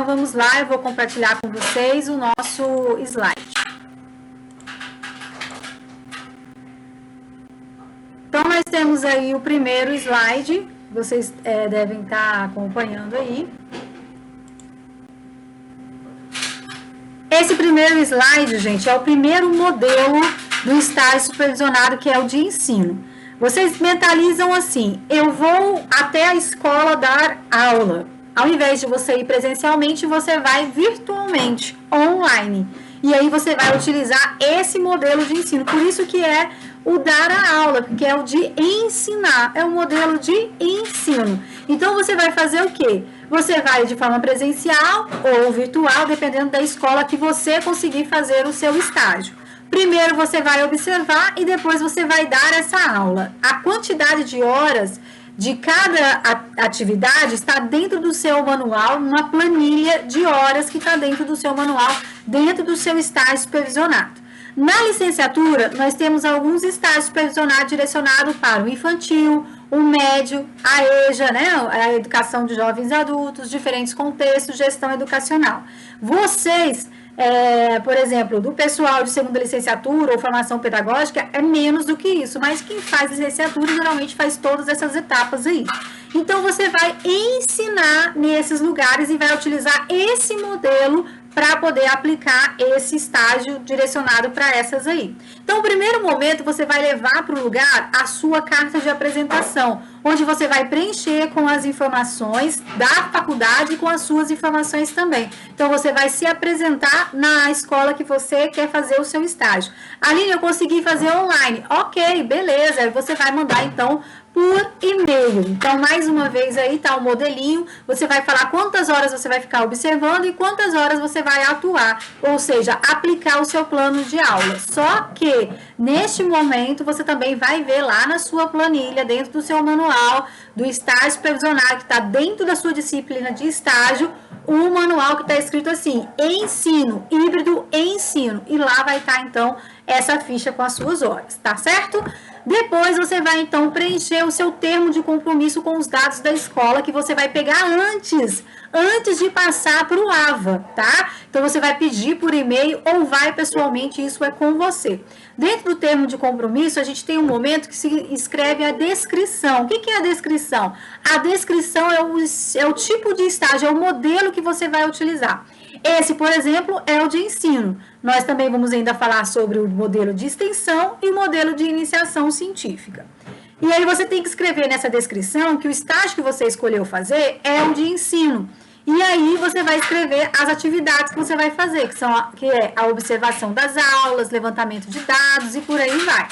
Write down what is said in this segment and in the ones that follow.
vamos lá, eu vou compartilhar com vocês o nosso slide. Então, nós temos aí o primeiro slide, vocês devem estar acompanhando aí. Esse primeiro slide, gente, é o primeiro modelo do estágio supervisionado, que é o de ensino. Vocês mentalizam assim: eu vou até a escola dar aula. Ao invés de você ir presencialmente, você vai virtualmente, online. E aí você vai utilizar esse modelo de ensino. Por isso que é o dar a aula, porque é o de ensinar, é o modelo de ensino. Então, você vai fazer o quê? Você vai de forma presencial ou virtual, dependendo da escola que você conseguir fazer o seu estágio. Primeiro você vai observar e depois você vai dar essa aula. A quantidade de horas de cada atividade está dentro do seu manual, uma planilha de horas que está dentro do seu manual, dentro do seu estágio supervisionado. Na licenciatura, nós temos alguns estágios supervisionados direcionados para o infantil, o médio, a EJA, né, a educação de jovens e adultos, diferentes contextos, gestão educacional. Vocês, por exemplo, do pessoal de segunda licenciatura ou formação pedagógica, é menos do que isso, mas quem faz licenciatura geralmente faz todas essas etapas aí. Então, você vai ensinar nesses lugares e vai utilizar esse modelo para poder aplicar esse estágio direcionado para essas aí. Então, no primeiro momento, você vai levar para o lugar a sua carta de apresentação, onde você vai preencher com as informações da faculdade e com as suas informações também. Então, você vai se apresentar na escola que você quer fazer o seu estágio. Aline, eu consegui fazer online. Ok, beleza. Você vai mandar, então, por e-mail. Então, mais uma vez aí tá o modelinho, você vai falar quantas horas você vai ficar observando e quantas horas você vai atuar, ou seja, aplicar o seu plano de aula. Só que, neste momento, você também vai ver lá na sua planilha, dentro do seu manual, do estágio supervisionado, que está dentro da sua disciplina de estágio, um manual que está escrito assim: ensino, híbrido ensino. E lá vai estar, então, essa ficha com as suas horas, tá certo? Depois você vai, então, preencher o seu termo de compromisso com os dados da escola, que você vai pegar antes de passar para o AVA, tá? Então, você vai pedir por e-mail ou vai pessoalmente, isso é com você. Dentro do termo de compromisso, a gente tem um momento que se escreve a descrição. O que é a descrição? A descrição é o tipo de estágio, é o modelo que você vai utilizar. Esse, por exemplo, é o de ensino. Nós também vamos ainda falar sobre o modelo de extensão e o modelo de iniciação científica. E aí você tem que escrever nessa descrição que o estágio que você escolheu fazer é o de ensino. E aí você vai escrever as atividades que você vai fazer, que é a observação das aulas, levantamento de dados e por aí vai.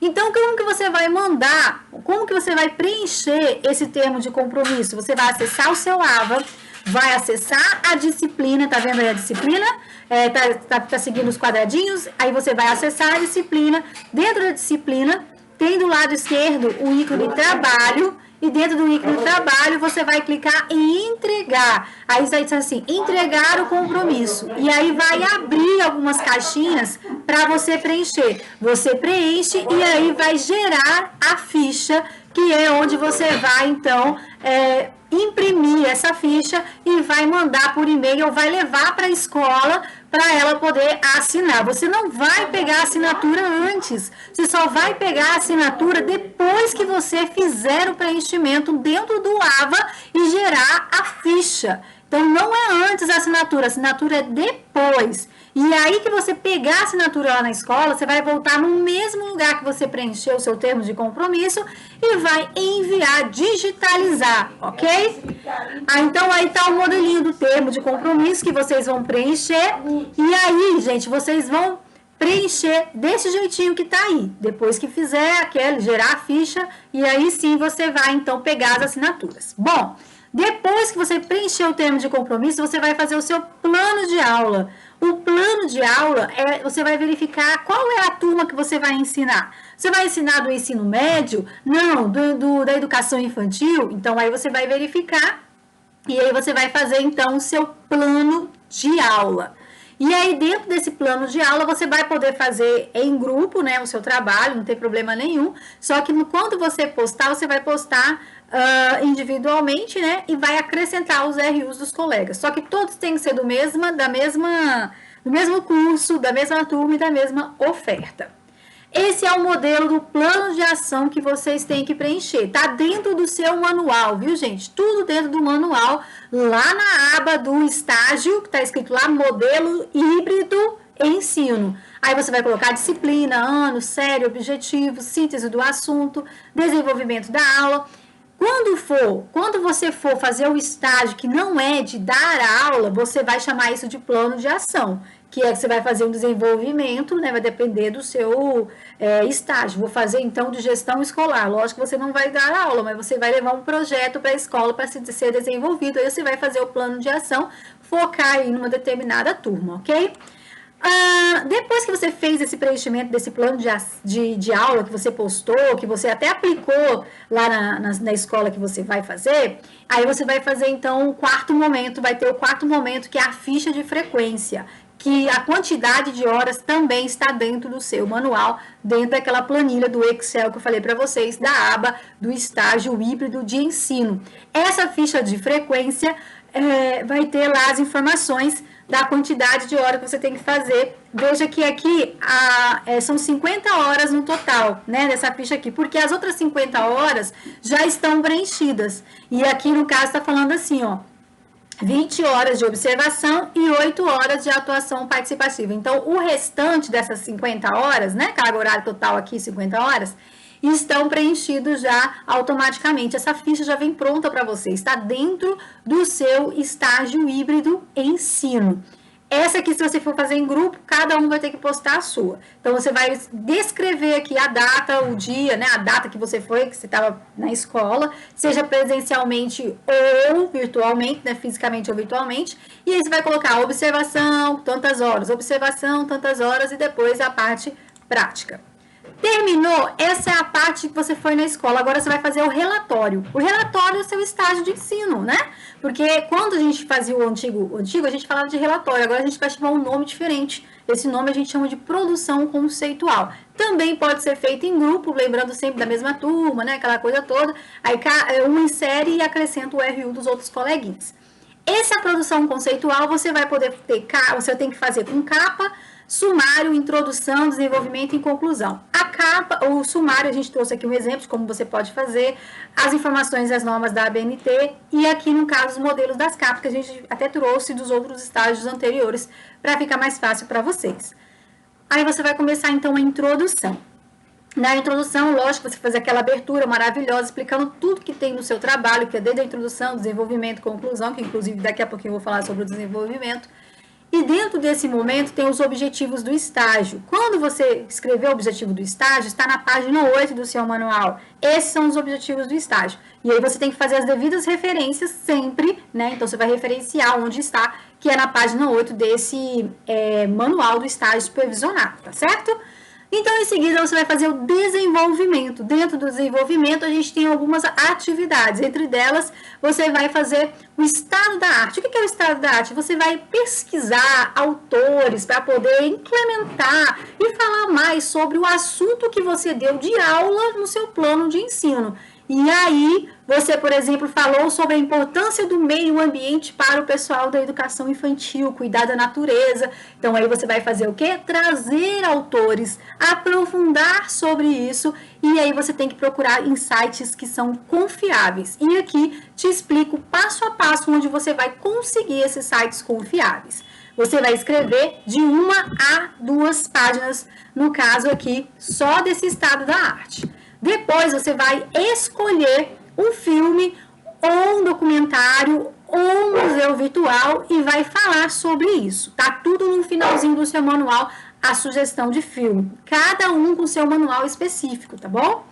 Então, como que você vai mandar, como que você vai preencher esse termo de compromisso? Você vai acessar o seu AVA, vai acessar a disciplina, tá vendo aí a disciplina? Tá seguindo os quadradinhos, aí você vai acessar a disciplina. Dentro da disciplina, tem do lado esquerdo o ícone trabalho, e dentro do ícone trabalho você vai clicar em entregar. Aí está dizendo assim, entregar o compromisso. E aí vai abrir algumas caixinhas para você preencher. Você preenche e aí vai gerar a ficha, que é onde você vai, então, imprimir essa ficha e vai mandar por e-mail ou vai levar para a escola para ela poder assinar. Você não vai pegar a assinatura antes, você só vai pegar a assinatura depois que você fizer o preenchimento dentro do AVA e gerar a ficha. Então, não é antes a assinatura é depois. E aí que você pegar a assinatura lá na escola, você vai voltar no mesmo lugar que você preencheu o seu termo de compromisso e vai enviar, digitalizar, ok? Então, aí tá o modelinho do termo de compromisso que vocês vão preencher. E aí, gente, vocês vão preencher desse jeitinho que tá aí. Depois que fizer gerar a ficha, e aí sim você vai, então, pegar as assinaturas. Bom, depois que você preencher o termo de compromisso, você vai fazer o seu plano de aula. O plano de aula, você vai verificar qual é a turma que você vai ensinar. Você vai ensinar do ensino médio? Não, da educação infantil? Então, aí você vai verificar e aí você vai fazer, então, o seu plano de aula. E aí, dentro desse plano de aula, você vai poder fazer em grupo, né, o seu trabalho, não tem problema nenhum. Só que quando você postar, você vai postar individualmente, né, e vai acrescentar os RUs dos colegas. Só que todos têm que ser do mesmo curso, da mesma turma e da mesma oferta. Esse é o modelo do plano de ação que vocês têm que preencher. Tá dentro do seu manual, viu, gente? Tudo dentro do manual, lá na aba do estágio, que tá escrito lá, modelo híbrido ensino. Aí você vai colocar disciplina, ano, série, objetivo, síntese do assunto, desenvolvimento da aula. Quando você for fazer o estágio que não é de dar a aula, você vai chamar isso de plano de ação, que é que você vai fazer um desenvolvimento, né? Vai depender do seu estágio. Vou fazer então de gestão escolar. Lógico que você não vai dar a aula, mas você vai levar um projeto para a escola para ser desenvolvido. Aí você vai fazer o plano de ação, focar aí numa determinada turma, ok? Depois que você fez esse preenchimento desse plano de aula que você postou, que você até aplicou lá na escola que você vai fazer, aí você vai fazer então o quarto momento, vai ter o quarto momento que é a ficha de frequência, que a quantidade de horas também está dentro do seu manual, dentro daquela planilha do Excel que eu falei para vocês, da aba do estágio híbrido de ensino. Essa ficha de frequência vai ter lá as informações da quantidade de horas que você tem que fazer. Veja que aqui são 50 horas no total, né, dessa ficha aqui, porque as outras 50 horas já estão preenchidas. E aqui, no caso, está falando assim, ó, 20 horas de observação e 8 horas de atuação participativa. Então, o restante dessas 50 horas, né, carga horária total aqui, 50 horas, estão preenchidos já automaticamente. Essa ficha já vem pronta para você, está dentro do seu estágio híbrido ensino. Essa aqui, se você for fazer em grupo, cada um vai ter que postar a sua. Então, você vai descrever aqui a data, o dia, né? A data que você foi, que você estava na escola, seja presencialmente ou virtualmente, né? Fisicamente ou virtualmente. E aí, você vai colocar observação, tantas horas, observação, tantas horas, e depois a parte prática. Terminou? Essa é a parte que você foi na escola. Agora você vai fazer o relatório. O relatório é o seu estágio de ensino, né? Porque quando a gente fazia o antigo a gente falava de relatório. Agora a gente vai chamar um nome diferente. Esse nome a gente chama de produção conceitual. Também pode ser feito em grupo, lembrando sempre da mesma turma, né? Aquela coisa toda. Aí um insere e acrescenta o RU dos outros coleguinhas. Essa produção conceitual você vai poder ter, você tem que fazer com capa, sumário, introdução, desenvolvimento e conclusão. A capa, o sumário, a gente trouxe aqui um exemplo de como você pode fazer, as informações e as normas da ABNT, e aqui, no caso, os modelos das capas, que a gente até trouxe dos outros estágios anteriores, para ficar mais fácil para vocês. Aí você vai começar, então, a introdução. Na introdução, lógico, você faz aquela abertura maravilhosa, explicando tudo que tem no seu trabalho, que é desde a introdução, desenvolvimento, conclusão, que inclusive daqui a pouquinho eu vou falar sobre o desenvolvimento. E dentro desse momento tem os objetivos do estágio. Quando você escrever o objetivo do estágio, está na página 8 do seu manual. Esses são os objetivos do estágio. E aí você tem que fazer as devidas referências sempre, né? Então você vai referenciar onde está, que é na página 8 desse manual do estágio supervisionado, tá certo? Então, em seguida, você vai fazer o desenvolvimento. Dentro do desenvolvimento, a gente tem algumas atividades. Entre delas, você vai fazer o estado da arte. O que é o estado da arte? Você vai pesquisar autores para poder implementar e falar mais sobre o assunto que você deu de aula no seu plano de ensino. E aí, você, por exemplo, falou sobre a importância do meio ambiente para o pessoal da educação infantil, cuidar da natureza. Então, aí você vai fazer o quê? Trazer autores, aprofundar sobre isso, e aí você tem que procurar em sites que são confiáveis. E aqui te explico passo a passo onde você vai conseguir esses sites confiáveis. Você vai escrever de 1 a 2 páginas, no caso aqui, só desse estado da arte. Depois você vai escolher um filme, ou um documentário, ou um museu virtual e vai falar sobre isso. Tá tudo no finalzinho do seu manual, a sugestão de filme. Cada um com seu manual específico, tá bom?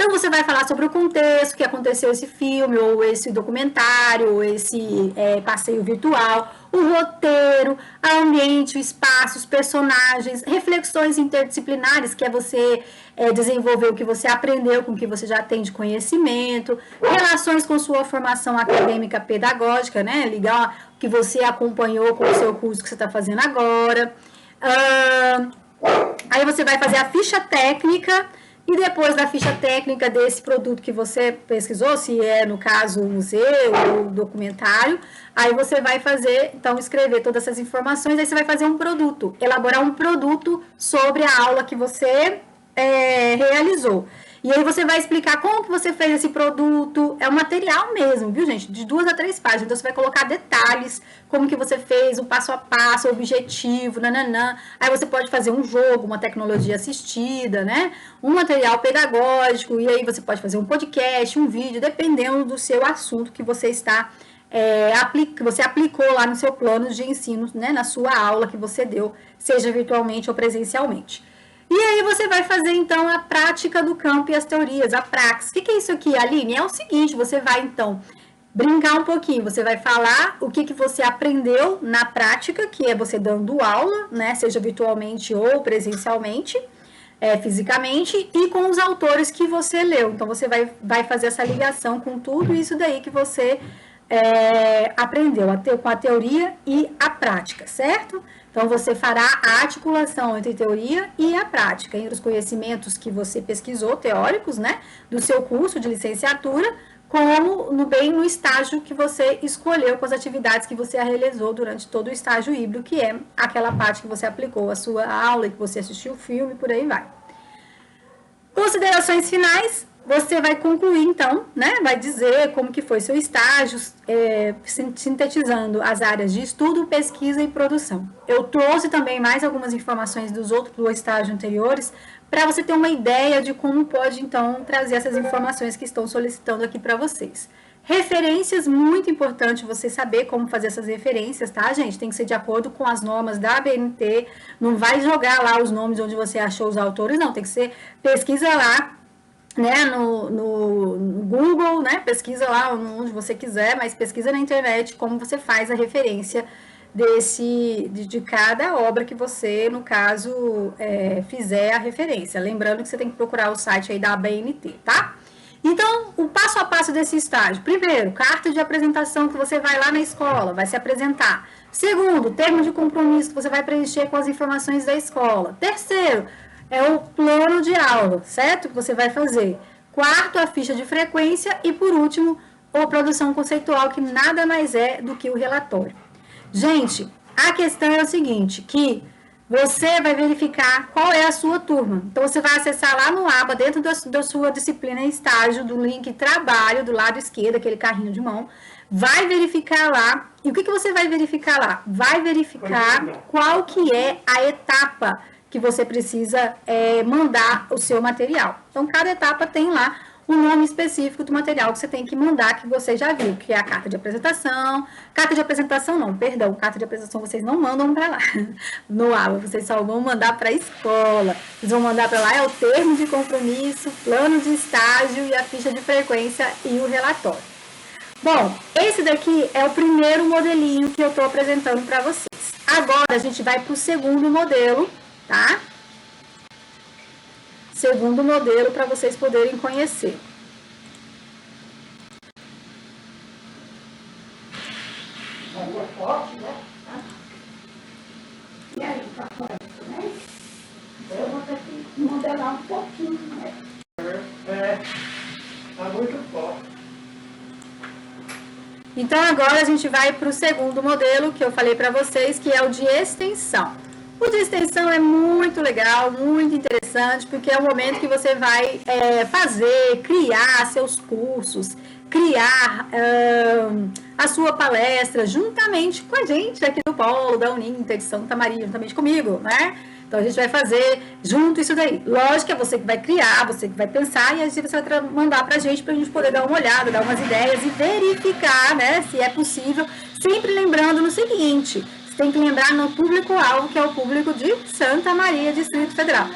Então, você vai falar sobre o contexto que aconteceu esse filme, ou esse documentário, ou esse passeio virtual, o roteiro, o ambiente, o espaço, os personagens, reflexões interdisciplinares, que é você desenvolver o que você aprendeu com o que você já tem de conhecimento, relações com sua formação acadêmica pedagógica, né? Ligar o que você acompanhou com o seu curso que você está fazendo agora. Aí você vai fazer a ficha técnica. E depois da ficha técnica desse produto que você pesquisou, se é, no caso, o museu ou o documentário, aí você vai fazer, então, escrever todas essas informações, aí você vai fazer um produto, elaborar um produto sobre a aula que você realizou. E aí você vai explicar como que você fez esse produto, é um material mesmo, viu, gente? De 2 a 3 páginas, então você vai colocar detalhes, como que você fez, o passo a passo, o objetivo, nananã. Aí você pode fazer um jogo, uma tecnologia assistida, né? Um material pedagógico, e aí você pode fazer um podcast, um vídeo, dependendo do seu assunto que você está que você aplicou lá no seu plano de ensino, né? Na sua aula que você deu, seja virtualmente ou presencialmente. E aí você vai fazer, então, a prática do campo e as teorias, a praxis. O que é isso aqui, Aline? É o seguinte, você vai, então, brincar um pouquinho. Você vai falar o que você aprendeu na prática, que é você dando aula, né? Seja virtualmente ou presencialmente, fisicamente, e com os autores que você leu. Então, você vai fazer essa ligação com tudo isso daí que você aprendeu, com a teoria e a prática, certo? Então, você fará a articulação entre teoria e a prática, entre os conhecimentos que você pesquisou, teóricos, né, do seu curso de licenciatura, como no estágio que você escolheu, com as atividades que você realizou durante todo o estágio híbrido, que é aquela parte que você aplicou a sua aula, que você assistiu o filme, por aí vai. Considerações finais. Você vai concluir, então, né? Vai dizer como que foi seu estágio, sintetizando as áreas de estudo, pesquisa e produção. Eu trouxe também mais algumas informações do estágio anteriores, para você ter uma ideia de como pode, então, trazer essas informações que estão solicitando aqui para vocês. Referências, muito importante você saber como fazer essas referências, tá, gente? Tem que ser de acordo com as normas da ABNT, não vai jogar lá os nomes onde você achou os autores, não, tem que ser, pesquisa lá, né, no Google, né, pesquisa lá onde você quiser, mas pesquisa na internet como você faz a referência de cada obra que você, no caso, fizer a referência. Lembrando que você tem que procurar o site aí da ABNT, tá? Então, o passo a passo desse estágio. Primeiro, carta de apresentação que você vai lá na escola, vai se apresentar. Segundo, termo de compromisso que você vai preencher com as informações da escola. Terceiro, é o plano de aula, certo? Que você vai fazer. Quarto, a ficha de frequência. E, por último, a produção conceitual, que nada mais é do que o relatório. Gente, a questão é o seguinte, que você vai verificar qual é a sua turma. Então, você vai acessar lá no aba, dentro da sua disciplina em estágio, do link trabalho, do lado esquerdo, aquele carrinho de mão. Vai verificar lá. E o que você vai verificar lá? Vai verificar qual que é a etapa que você precisa mandar o seu material. Então, cada etapa tem lá o nome específico do material que você tem que mandar, que você já viu, que é a carta de apresentação. Carta de apresentação não, perdão, carta de apresentação vocês não mandam para lá, no ABA, vocês só vão mandar para a escola. Vocês vão mandar para lá é o termo de compromisso, plano de estágio e a ficha de frequência e o relatório. Bom, esse daqui é o primeiro modelinho que eu estou apresentando para vocês. Agora, a gente vai para o segundo modelo, tá? Segundo modelo para vocês poderem conhecer. E aí, tá correto, né? Eu vou ter que modelar um pouquinho, né? Tá muito forte. Então, agora a gente vai para o segundo modelo que eu falei para vocês, que é o de extensão. O de extensão é muito legal, muito interessante, porque é o momento que você vai criar seus cursos, criar a sua palestra juntamente com a gente aqui do Polo da Uninter de Santa Maria, juntamente comigo, né? Então, a gente vai fazer junto isso daí. Lógico que é você que vai criar, você que vai pensar, e aí você vai mandar pra gente poder dar uma olhada, dar umas ideias e verificar, né, se é possível. Sempre lembrando no seguinte, você tem que lembrar no público-alvo, que é o público de Santa Maria, Distrito Federal.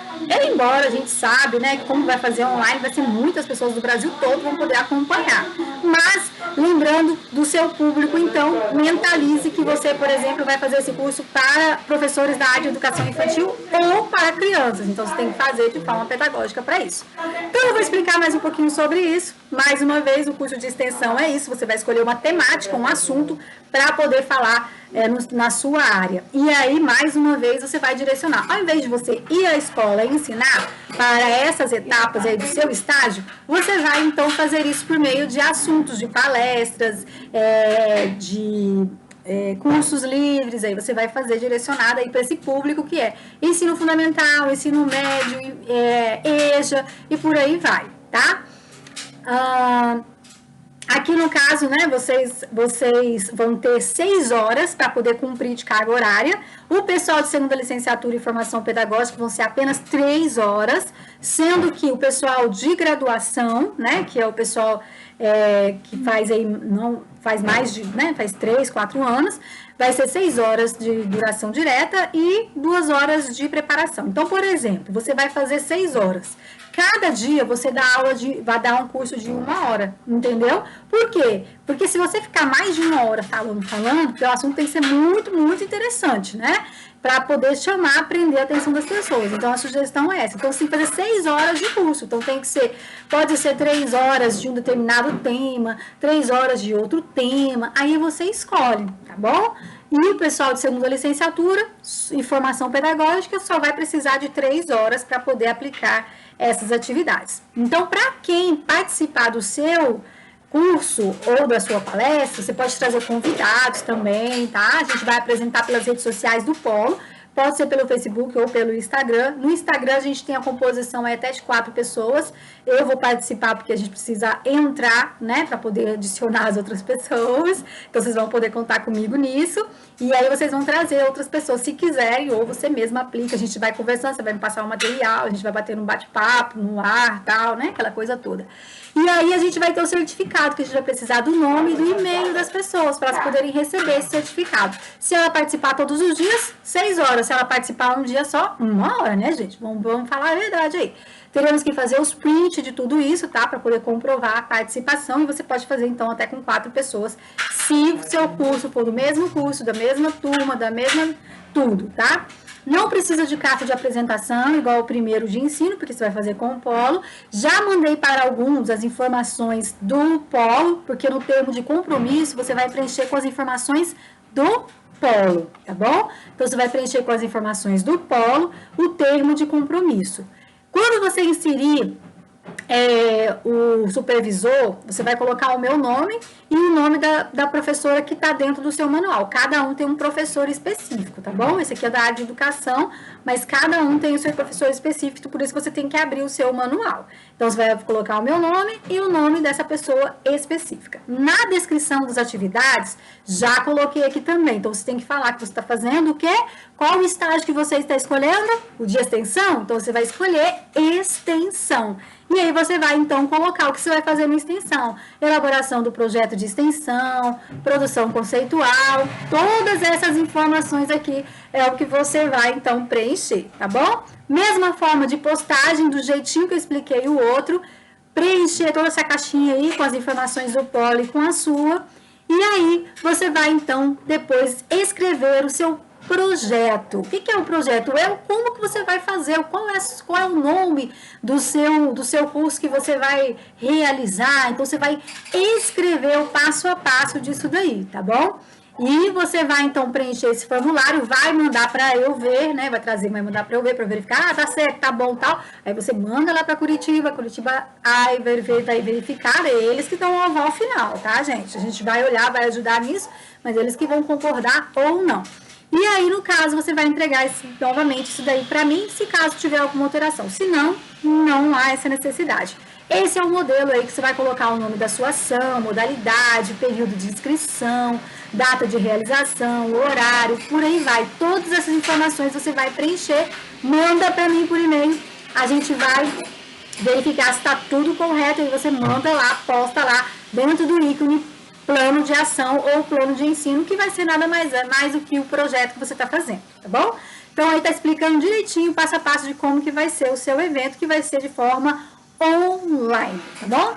Embora a gente sabe, né, que como vai fazer online, vai ser muitas pessoas do Brasil todo vão poder acompanhar. Mas, lembrando do seu público, então, mentalize que você, por exemplo, vai fazer esse curso para professores da área de educação infantil ou para crianças. Então, você tem que fazer de forma pedagógica para isso. Então, eu vou explicar mais um pouquinho sobre isso. Mais uma vez, o curso de extensão é isso. Você vai escolher uma temática, um assunto, para poder falar na sua área. E aí, mais uma vez, você vai direcionar. Ao invés de você ir à escola e ensinar para essas etapas aí do seu estágio, você vai, então, fazer isso por meio de assuntos, de palestras, de cursos livres, aí você vai fazer direcionado aí para esse público que é ensino fundamental, ensino médio, EJA e por aí vai, tá? Aqui no caso, né, vocês vão ter 6 horas para poder cumprir de carga horária. O pessoal de segunda licenciatura em formação pedagógica vão ser apenas 3 horas, sendo que o pessoal de graduação, né, que é o pessoal que faz aí, não faz mais de, né, faz 3, 4 anos, vai ser 6 horas de duração direta e 2 horas de preparação. Então, por exemplo, você vai fazer 6 horas. Cada dia você vai dar um curso de 1 hora, entendeu? Por quê? Porque se você ficar mais de 1 hora falando, porque o assunto tem que ser muito, muito interessante, né? Para poder prender a atenção das pessoas. Então, a sugestão é essa. Então, você tem que fazer 6 horas de curso. Então, pode ser 3 horas de um determinado tema, 3 horas de outro tema. Aí você escolhe, tá bom? E o pessoal de segunda licenciatura em formação pedagógica só vai precisar de 3 horas para poder aplicar essas atividades. Então, para quem participar do seu curso ou da sua palestra, você pode trazer convidados também, tá? A gente vai apresentar pelas redes sociais do Polo, pode ser pelo Facebook ou pelo Instagram. No Instagram a gente tem a composição até de 4 pessoas. Eu vou participar porque a gente precisa entrar, né, para poder adicionar as outras pessoas. Então vocês vão poder contar comigo nisso. E aí vocês vão trazer outras pessoas se quiserem, ou você mesma aplica. A gente vai conversando, você vai me passar o material, a gente vai bater um bate-papo no ar, tal, né, aquela coisa toda. E aí a gente vai ter o certificado, que a gente vai precisar do nome e do e-mail das pessoas, para elas poderem receber esse certificado. Se ela participar todos os dias, 6 horas. Se ela participar um dia só, 1 hora, né, gente? Vamos falar a verdade aí. Teremos que fazer os prints de tudo isso, tá? Para poder comprovar a participação. E você pode fazer, então, até com 4 pessoas, se o seu curso for do mesmo curso, da mesma turma, da mesma tudo, tá? Não precisa de carta de apresentação, igual o primeiro de ensino, porque você vai fazer com o Polo. Já mandei para alguns as informações do Polo, porque no termo de compromisso você vai preencher com as informações do Polo, tá bom? Então, você vai preencher com as informações do Polo o termo de compromisso. Quando você inserir o supervisor, você vai colocar o meu nome e o nome da professora que está dentro do seu manual. Cada um tem um professor específico, tá bom? Esse aqui é da área de educação, mas cada um tem o seu professor específico, por isso você tem que abrir o seu manual. Então, você vai colocar o meu nome e o nome dessa pessoa específica. Na descrição das atividades, já coloquei aqui também. Então, você tem que falar que você está fazendo o quê? Qual o estágio que você está escolhendo? O de extensão? Então, você vai escolher extensão. E aí você vai, então, colocar o que você vai fazer na extensão. Elaboração do projeto de extensão, produção conceitual, todas essas informações aqui é o que você vai, então, preencher, tá bom? Mesma forma de postagem, do jeitinho que eu expliquei o outro, preencher toda essa caixinha aí com as informações do Polo e com a sua. E aí, você vai, então, depois escrever o seu projeto. O que é o projeto? É como que você vai fazer, qual é o nome do seu curso que você vai realizar. Então, você vai escrever o passo a passo disso daí, tá bom? E você vai, então, preencher esse formulário, vai mandar para eu ver, né? Vai mandar para eu ver, para verificar, tá certo, tá bom, tal. Aí você manda lá para Curitiba aí vai verificar, é eles que dão o aval final, tá, gente? A gente vai olhar, vai ajudar nisso, mas eles que vão concordar ou não. E aí, no caso, você vai entregar novamente isso daí para mim, se caso tiver alguma alteração. Se não, não há essa necessidade. Esse é o modelo aí que você vai colocar o nome da sua ação, modalidade, período de inscrição, data de realização, horário, por aí vai. Todas essas informações você vai preencher, manda para mim por e-mail, a gente vai verificar se está tudo correto, aí você manda lá, posta lá dentro do ícone plano de ação ou plano de ensino, que vai ser nada mais do que o projeto que você está fazendo, tá bom? Então, aí está explicando direitinho, passo a passo, de como que vai ser o seu evento, que vai ser de forma online, tá bom?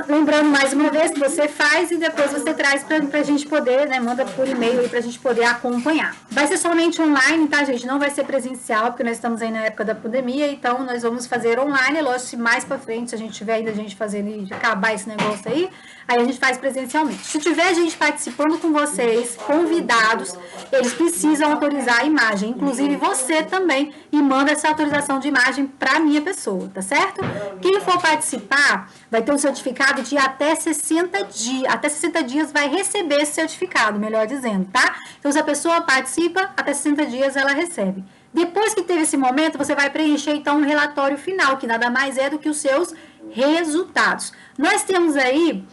Lembrando mais uma vez que você faz e depois você traz para a gente poder, né, manda por e-mail para a gente poder acompanhar. Vai ser somente online, tá, gente? Não vai ser presencial, porque nós estamos aí na época da pandemia, então nós vamos fazer online. Lógico, se mais para frente, se a gente tiver ainda gente fazendo e acabar esse negócio aí a gente faz presencialmente. Se tiver gente participando com vocês, convidados, eles precisam autorizar a imagem, inclusive você também, e manda essa autorização de imagem para a minha pessoa, tá certo? Quem for participar vai ter um certificado de até 60 dias. Até 60 dias vai receber esse certificado, melhor dizendo, tá? Então, se a pessoa participa, até 60 dias ela recebe. Depois que teve esse momento, você vai preencher, então, um relatório final, que nada mais é do que os seus resultados. Nós temos aí,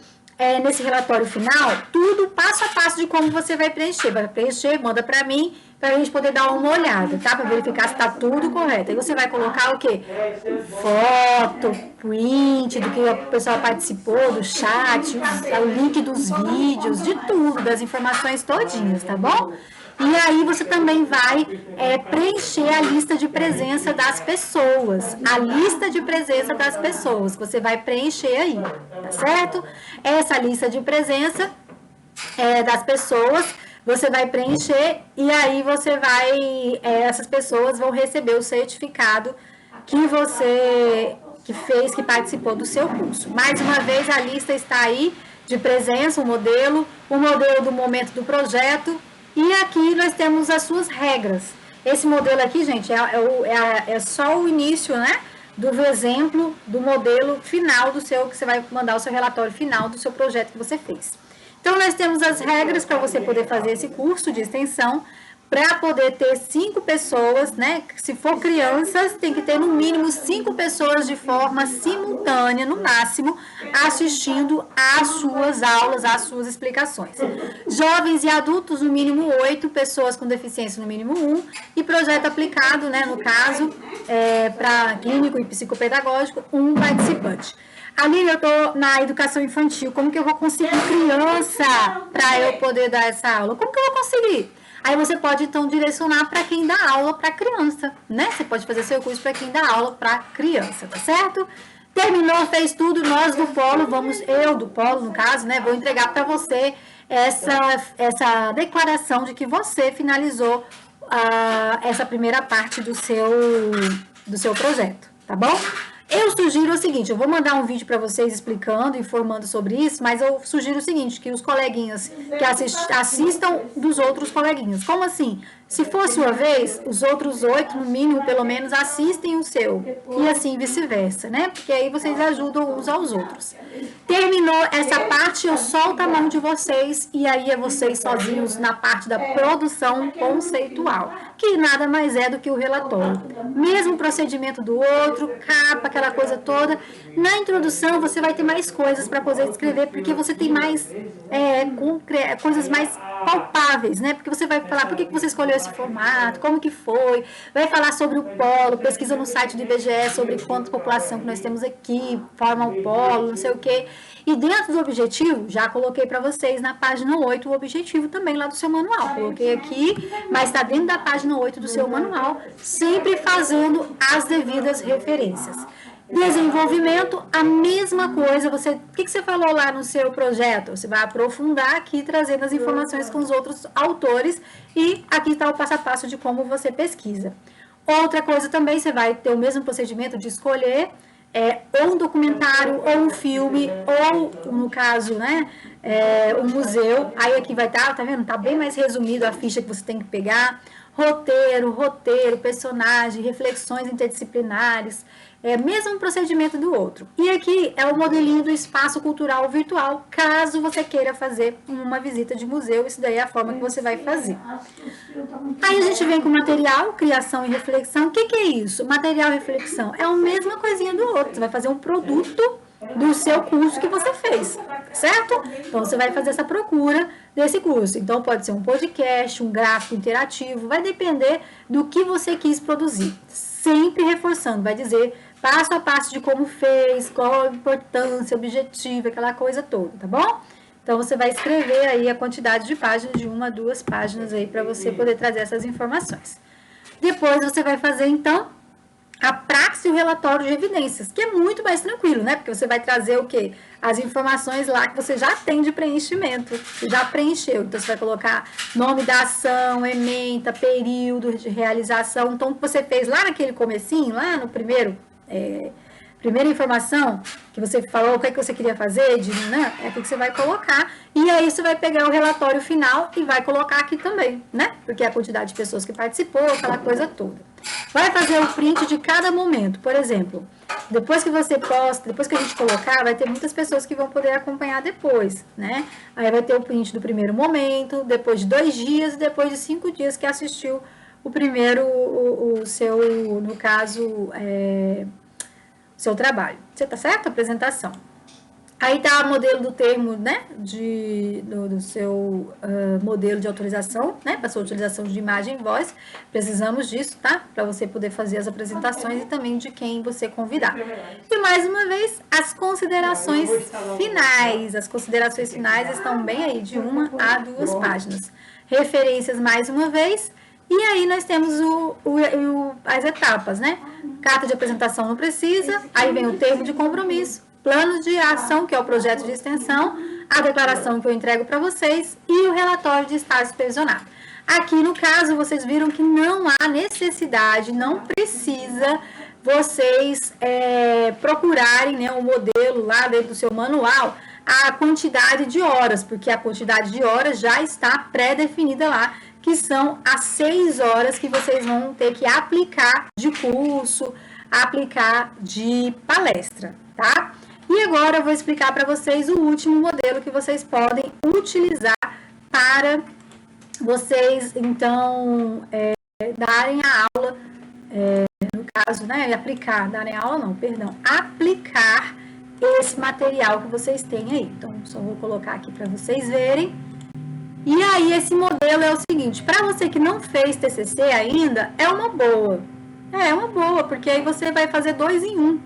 nesse relatório final, tudo passo a passo de como você vai preencher. Vai preencher, manda para mim, para a gente poder dar uma olhada, tá? Para verificar se está tudo correto. Aí você vai colocar o quê? Foto, print do que o pessoal participou, do chat, o link dos vídeos, de tudo, das informações todinhas, tá bom? E aí você também vai preencher a lista de presença das pessoas. A lista de presença das pessoas, que você vai preencher aí, tá certo? Essa lista de presença das pessoas, você vai preencher e aí você vai, essas pessoas vão receber o certificado que você que participou do seu curso. Mais uma vez, a lista está aí de presença, o modelo do momento do projeto, e aqui nós temos as suas regras. Esse modelo aqui, gente, é só o início, né, do exemplo do modelo final do seu, que você vai mandar o seu relatório final do seu projeto que você fez. Então, nós temos as regras para você poder fazer esse curso de extensão, para poder ter 5 pessoas, né? Se for crianças, tem que ter no mínimo 5 pessoas de forma simultânea, no máximo, assistindo às suas aulas, às suas explicações. Jovens e adultos, no mínimo 8 pessoas com deficiência, no mínimo 1, e projeto aplicado, né? No caso, para clínico e psicopedagógico, 1 participante. Aline, eu estou na educação infantil, como que eu vou conseguir criança para eu poder dar essa aula? Como que eu vou conseguir? Aí você pode, então, direcionar para quem dá aula para criança, né? Você pode fazer seu curso para quem dá aula para criança, tá certo? Terminou, fez tudo, nós do Polo, eu do Polo, no caso, né? Vou entregar para você essa declaração de que você finalizou essa primeira parte do seu projeto, tá bom? Eu sugiro o seguinte, eu vou mandar um vídeo para vocês explicando, informando sobre isso, mas eu sugiro o seguinte, que os coleguinhas que assistam dos outros coleguinhas. Como assim? Se for a sua vez, os outros 8, no mínimo, pelo menos, assistem o seu. E assim vice-versa, né? Porque aí vocês ajudam uns aos outros. Terminou essa parte, eu solto a mão de vocês e aí é vocês sozinhos na parte da produção conceitual, que nada mais é do que o relatório. Mesmo procedimento do outro, capa, aquela coisa toda. Na introdução, você vai ter mais coisas para poder escrever, porque você tem mais coisas mais palpáveis, né? Porque você vai falar por que você escolheu esse formato, como que foi, vai falar sobre o polo, pesquisa no site do IBGE sobre quanta população que nós temos aqui, forma o polo, não sei o quê. E dentro do objetivo, já coloquei para vocês na página 8 o objetivo também lá do seu manual. Coloquei aqui, mas está dentro da página 8 do seu manual, sempre fazendo as devidas referências. Desenvolvimento, a mesma coisa. O que você falou lá no seu projeto? Você vai aprofundar aqui, trazendo as informações com os outros autores, e aqui está o passo a passo de como você pesquisa. Outra coisa também, você vai ter o mesmo procedimento de escolher ou um documentário, ou um filme, ou, no caso, né, um museu. Aí aqui vai estar, tá vendo? Tá bem mais resumido a ficha que você tem que pegar. Roteiro, personagem, reflexões interdisciplinares, mesmo procedimento do outro. E aqui é o modelinho do espaço cultural virtual, caso você queira fazer uma visita de museu, isso daí é a forma que você vai fazer. Aí a gente vem com material, criação e reflexão. O que é isso? Material e reflexão é a mesma coisinha do outro, você vai fazer um produto do seu curso que você fez, certo? Então, você vai fazer essa procura desse curso. Então, pode ser um podcast, um gráfico interativo, vai depender do que você quis produzir. Sempre reforçando, vai dizer passo a passo de como fez, qual a importância, objetivo, aquela coisa toda, tá bom? Então, você vai escrever aí a quantidade de páginas, de 1 a 2 páginas aí, para você poder trazer essas informações. Depois, você vai fazer, então, a praxe e o relatório de evidências, que é muito mais tranquilo, né? Porque você vai trazer o quê? As informações lá que você já tem de preenchimento, que já preencheu. Então, você vai colocar nome da ação, ementa, período de realização. Então, o que você fez lá naquele comecinho, lá no primeira informação que você falou, o que, é que você queria fazer, né? É aqui que você vai colocar. E aí, você vai pegar o relatório final e vai colocar aqui também, né? Porque é a quantidade de pessoas que participou, aquela coisa toda. Vai fazer o print de cada momento. Por exemplo, depois que você posta, depois que a gente colocar, vai ter muitas pessoas que vão poder acompanhar depois, né? Aí vai ter o print do primeiro momento, depois de 2 dias e depois de 5 dias que assistiu o primeiro, o seu, no caso, seu trabalho. Você tá certo? Apresentação. Aí tá o modelo do termo, né, do seu modelo de autorização, né, para sua utilização de imagem e voz. Precisamos disso, tá? Para você poder fazer as apresentações e também de quem você convidar. E mais uma vez, as considerações finais. As considerações finais estão bem aí, de 1 a 2 páginas. Referências mais uma vez. E aí nós temos as etapas, né? Carta de apresentação não precisa, aí vem o termo de compromisso, plano de ação, que é o projeto de extensão, a declaração que eu entrego para vocês e o relatório de estágio supervisionado. Aqui, no caso, vocês viram que não há necessidade, não precisa vocês procurarem, né, o modelo lá dentro do seu manual, a quantidade de horas, porque a quantidade de horas já está pré-definida lá, que são as 6 horas que vocês vão ter que aplicar de curso, aplicar de palestra, tá? E agora eu vou explicar para vocês o último modelo que vocês podem utilizar para vocês, então, darem a aula, no caso, né, darem a aula não, perdão, aplicar esse material que vocês têm aí. Então, só vou colocar aqui para vocês verem. E aí, esse modelo é o seguinte, para você que não fez TCC ainda, é uma boa. É uma boa, porque aí você vai fazer 2 em 1.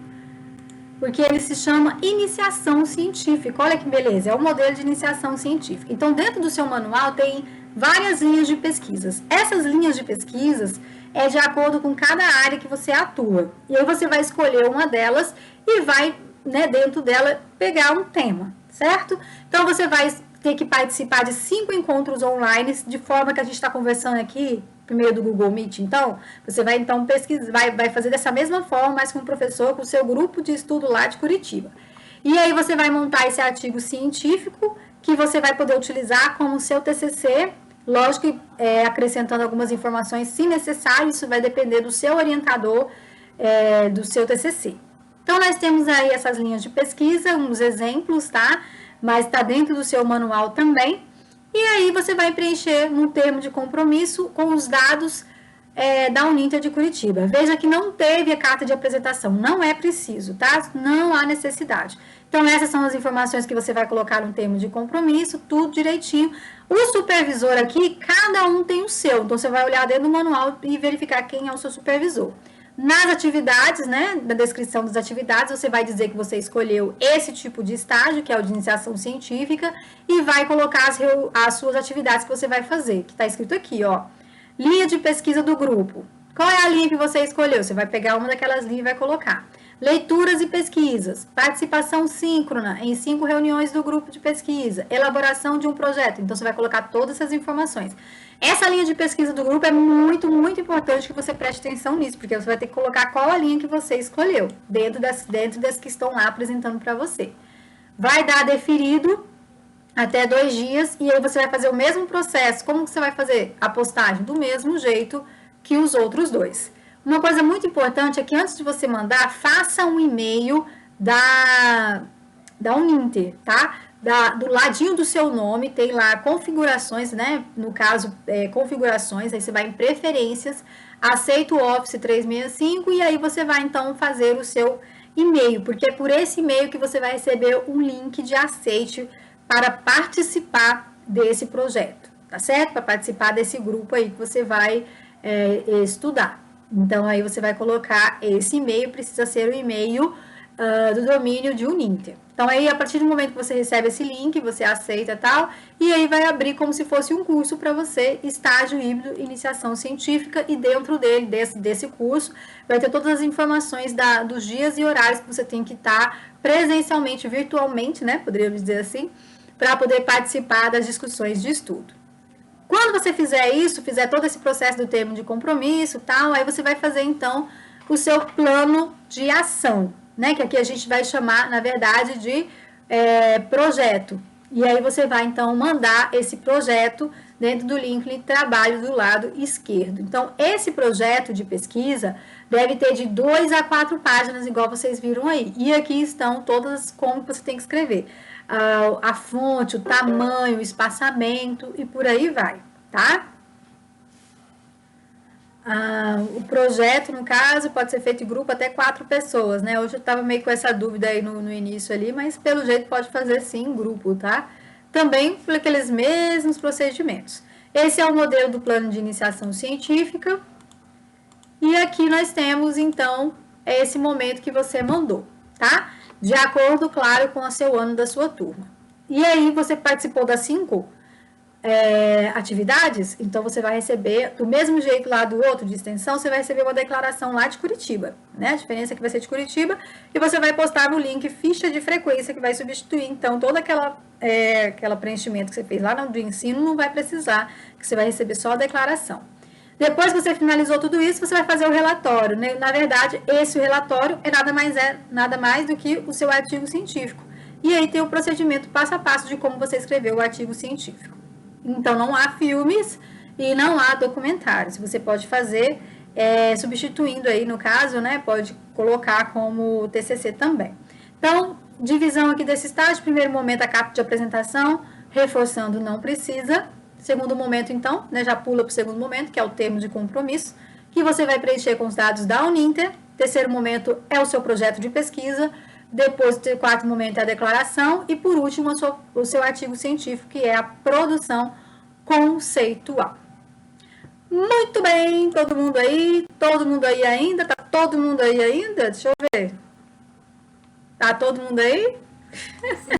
Porque ele se chama iniciação científica. Olha que beleza, é o modelo de iniciação científica. Então, dentro do seu manual tem várias linhas de pesquisas. Essas linhas de pesquisas é de acordo com cada área que você atua. E aí você vai escolher uma delas e vai, né, dentro dela, pegar um tema, certo? Então, você vai ter que participar de 5 encontros online, de forma que a gente está conversando aqui, por meio do Google Meet. Então, você vai então pesquisar, vai fazer dessa mesma forma, mas com o professor, com o seu grupo de estudo lá de Curitiba. E aí você vai montar esse artigo científico, que você vai poder utilizar como seu TCC, lógico que acrescentando algumas informações, se necessário, isso vai depender do seu orientador, do seu TCC. Então, nós temos aí essas linhas de pesquisa, uns exemplos, tá? Mas está dentro do seu manual também. E aí você vai preencher um termo de compromisso com os dados da Uninter de Curitiba. Veja que não teve a carta de apresentação, não é preciso, tá? Não há necessidade. Então, essas são as informações que você vai colocar no termo de compromisso, tudo direitinho. O supervisor aqui, cada um tem o seu. Então, você vai olhar dentro do manual e verificar quem é o seu supervisor. Nas atividades, né, na descrição das atividades, você vai dizer que você escolheu esse tipo de estágio, que é o de iniciação científica, e vai colocar as suas atividades que você vai fazer, que está escrito aqui, ó. Linha de pesquisa do grupo. Qual é a linha que você escolheu? Você vai pegar uma daquelas linhas e vai colocar. Leituras e pesquisas. Participação síncrona em 5 reuniões do grupo de pesquisa. Elaboração de um projeto. Então, você vai colocar todas essas informações. Essa linha de pesquisa do grupo é muito, muito importante que você preste atenção nisso, porque você vai ter que colocar qual a linha que você escolheu, dentro das que estão lá apresentando para você. Vai dar deferido até 2 dias, e aí você vai fazer o mesmo processo. Como você vai fazer a postagem? Do mesmo jeito que os outros 2. Uma coisa muito importante é que antes de você mandar, faça um e-mail da Uninter, tá? Do ladinho do seu nome, tem lá configurações, né? No caso, configurações, aí você vai em preferências, aceita o Office 365 e aí você vai então fazer o seu e-mail, porque é por esse e-mail que você vai receber um link de aceite para participar desse projeto, tá certo? Para participar desse grupo aí que você vai estudar. Então, aí você vai colocar esse e-mail, precisa ser o e-mail do domínio de Uninter. Então, aí, a partir do momento que você recebe esse link, você aceita e tal, e aí vai abrir como se fosse um curso para você, estágio híbrido, iniciação científica, e dentro dele, desse curso, vai ter todas as informações dos dias e horários que você tem que estar presencialmente, virtualmente, né, poderíamos dizer assim, para poder participar das discussões de estudo. Quando você fizer isso, fizer todo esse processo do termo de compromisso, tal, aí você vai fazer então o seu plano de ação, né? Que aqui a gente vai chamar, na verdade, de projeto. E aí você vai então mandar esse projeto dentro do link de trabalho do lado esquerdo. Então, esse projeto de pesquisa deve ter de 2 a 4 páginas, igual vocês viram aí. E aqui estão todas como você tem que escrever. A fonte, o tamanho, o espaçamento e por aí vai, tá? O projeto, no caso, pode ser feito em grupo até 4 pessoas, né? Hoje eu estava meio com essa dúvida aí no início ali, mas pelo jeito pode fazer sim em grupo, tá? Também por aqueles mesmos procedimentos. Esse é o modelo do plano de iniciação científica. E aqui nós temos, então, esse momento que você mandou, tá? De acordo, claro, com o seu ano da sua turma. E aí, você participou das 5 atividades, então você vai receber, do mesmo jeito lá do outro de extensão, você vai receber uma declaração lá de Curitiba, né? A diferença é que vai ser de Curitiba, e você vai postar no link ficha de frequência, que vai substituir, então, todo aquela preenchimento que você fez lá no ensino, não vai precisar, que você vai receber só a declaração. Depois que você finalizou tudo isso, você vai fazer o relatório, né? Na verdade, esse relatório nada mais do que o seu artigo científico. E aí tem o procedimento passo a passo de como você escreveu o artigo científico. Então, não há filmes e não há documentários. Você pode fazer substituindo aí, no caso, né? Pode colocar como TCC também. Então, divisão aqui desse estágio. Primeiro momento, a capa de apresentação. Reforçando, não precisa. Segundo momento, então, né, já pula para o segundo momento, que é o termo de compromisso, que você vai preencher com os dados da Uninter. Terceiro momento é o seu projeto de pesquisa. Depois, o quarto momento é a declaração. E, por último, o seu artigo científico, que é a produção conceitual. Muito bem, todo mundo aí? Todo mundo aí ainda? Tá todo mundo aí ainda? Deixa eu ver. Tá todo mundo aí?